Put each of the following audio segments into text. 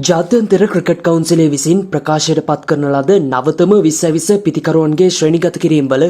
ජාත්‍යන්තර ක්‍රිකට් කවුන්සිලේ විසින් ප්‍රකාශයට පත් කරන ලද නවතම 2020 පිතිකරුවන්ගේ ශ්‍රේණිගත කිරීම වල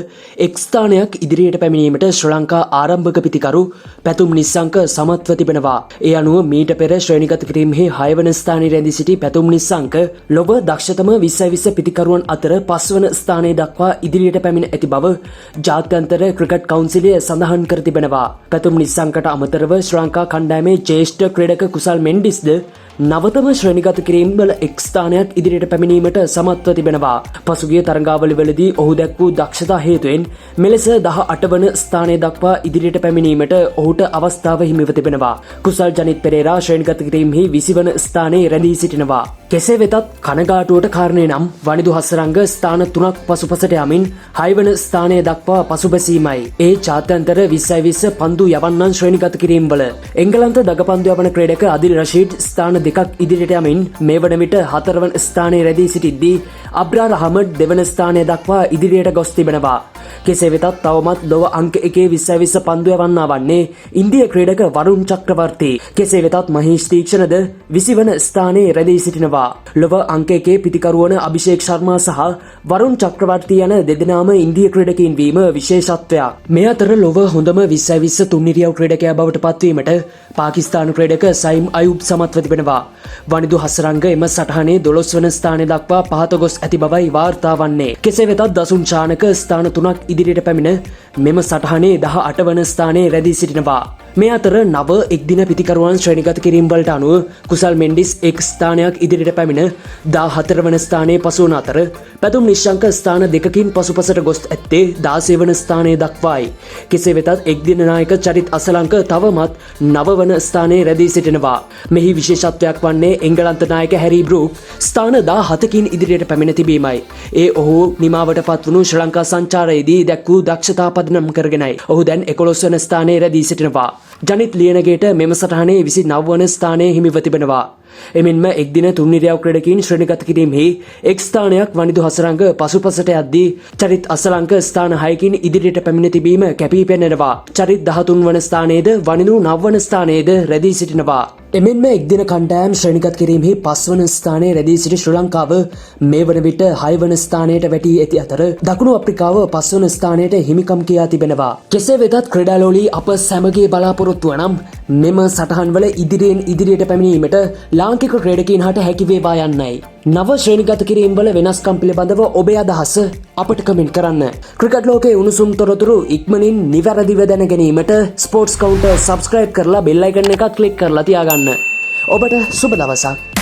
එක් ස්ථානයක් ඉදිරියට පැමිණීමට ශ්‍රී ලංකා ආරම්භක පිතිකරු පැතුම් නිස්සංක සමත්ව තිබෙනවා. ඒ අනුව මීට පෙර ශ්‍රේණිගත කිරීමෙහි 6 වන ස්ථානයේ රැඳී සිටි පැතුම් නිස්සංක ලොව දක්ෂතම 2020 පිතිකරුවන් අතර 5 වන ස්ථානයේ දක්වා ඉදිරියට පැමිණ ඇති බව ජාත්‍යන්තර ක්‍රිකට් කවුන්සිලය සඳහන් කර තිබෙනවා. පැතුම් නිස්සංකට අමතරව ශ්‍රී ලංකා කණ්ඩායමේ ජ්‍යෙෂ්ඨ ක්‍රීඩක කුසල් මෙන්ඩිස්ද නවතම ශ්‍රේණිගත කිරීම වල එක් ස්ථානයක් ඉදිරියට පැමිණීමට සමත්ව තිබෙනවා. පසුගිය තරඟාවලිවලදී ඔහු දැක් වූ දක්ෂතා හේතුවෙන් මෙලෙස 18 වන ස්ථානය දක්වා ඉදිරියට පැමිණීමට ඔහුට අවස්ථාව හිමිව තිබෙනවා. කුසල් ජනිත් පෙරේරා ශ්‍රේණිගත කිරීමෙහි 20 වන ස්ථානයේ රැඳී සිටිනවා. කෙසේ වෙතත් කනගාටුවට කාරණේ නම් වනිදු හසරංග ස්ථාන 3ක් පසුපසට යමින් 6 වන ස්ථානය දක්වා පසුබැසීමයි. ඒ ජාත්‍යන්තර 2020 පන්දු යවන්නන් ශ්‍රේණිගත කිරීම වල එංගලන්ත දගපන්දු යවන ක්‍රීඩක අදිල් රෂීඩ් ස්ථාන දෙකක් ඉදිරියට යමින් මේ වන විට 4 වන ස්ථානයේ රැඳී සිටිද්දී අබ්රාර් අහමඩ් දෙවන ස්ථානය දක්වා ඉදිරියට ගොස් තිබෙනවා. කෙසේ වෙතත් තවමත් ලොව අංක 1 2020 පන්දු යවන්නා වන්නේ ඉන්දිය ක්‍රීඩක වරුන් චක්‍රවර්ති. කෙසේ වෙතත් මහේෂ් තීක්ෂණද 20 වන ස්ථානයේ රැඳී සිටිනවා. ලොව අංක 1 පිතිකරු වන අභිෂේක් ශර්මා සහ වරුන් චක්‍රවර්ති යන දෙදෙනාම ඉන්දිය ක්‍රීඩකයින් වීම විශේෂත්වයක්. මේ අතර ලොව හොඳම 2020 තුන්නිරියව් ක්‍රීඩකයා බවට පත්වීමට පාකිස්තානු ක්‍රීඩක සයිම් අයුබ් සමත්ව තිබෙනවා. වනිදු හසරංග එම සටහනේ 12 වන ස්ථානය දක්වා පහත ගොස් ඇති බවයි වාර්තා වන්නේ. කෙසේ වෙතත් දසුන් චානක ස්ථාන 3ක් ඉදිරියට පැමිණ මෙම සටහනේ 18 වන ස්ථානයේ රැඳී සිටිනවා. මේ අතර නව එක්දින පිතිකරුවන් ශ්‍රේණිගත කිරීම වලට අනුව කුසල් මෙන්ඩිස් එක් ස්ථානයක් ඉදිරියට පැමිණ 14 වන ස්ථානයේ පසු වන අතර පැතුම් නිශ්ශංක ස්ථාන දෙකකින් පසුපසට ගොස් ඇත්තේ 16 වන ස්ථානයේ දක්වායි. කෙසේ වෙතත් එක්දින නායක චරිත් අසලංක තවමත් 9 වන ස්ථානයේ රැඳී සිටිනවා. මෙහි විශේෂත්වයක් වන්නේ එංගලන්ත නායක හැරි බෲක් ස්ථාන 17කින් ඉදිරියට පැමිණ තිබීමයි. ඒ ඔහු නිමාවට පත්වුණු ශ්‍රී ලංකා සංචාරයේදී දැක් වූ දක්ෂතා පදනම් කරගෙනයි. ඔහු දැන් 11 වන ස්ථානයේ රැඳී සිටිනවා. ජනිත් ලියනගේට මෙම සටහනේ 29 වන ස්ථානයේ හිමිව තිබෙනවා. එමෙන්ම එක්දින තුන්නිරියව් ක්‍රීඩකයින් ශ්‍රේණිගත කිරීමෙහි එක් ස්ථානයක් වනිදු හසරංග පසුපසට යද්දී චරිත් අසලංක ස්ථාන 6කින් ඉදිරියට පැමිණ තිබීම කැපී පෙනෙනවා. චරිත් 13 වන ස්ථානයේද වනිදු 9 වන ස්ථානයේද රැඳී සිටිනවා. එමෙන්ම එක්දින කණ්ඩායම් ශ්‍රේණිගත කිරීමෙහි 5 වන ස්ථානයේ රැඳී සිටි ශ්‍රී ලංකාව මේ වන විට 6 වන ස්ථානයට වැටී ඇති අතර දකුණු අප්‍රිකාව 5 වන ස්ථානයට හිමිකම් කියා තිබෙනවා. කෙසේ වෙතත් ක්‍රීඩාලෝලී අප සැමගේ බලාපොරොත්තුව නම් මෙම සටහන් වල ඉදිරියෙන් ඉදිරියට පැමිණීමට ලාංකික ක්‍රීඩකයින් හට හැකි වේවා යන්නයි. නව ශ්‍රේණිගත කිරීම වල වෙනස්කම් පිළිබඳව ඔබේ අදහස අපට කමෙන්ට් කරන්න. ක්‍රිකට් ලෝකයේ උණුසුම් තොරතුරු ඉක්මනින් නිවැරදිව දැන ගැනීමට ස්පෝර්ට්ස් කවුන්ටර් සබ්ස්ක්‍රයිබ් කරලා බෙල් අයිකන් එක ක්ලික් කරලා තියාගන්න. ඔබට සුබ දවසක්.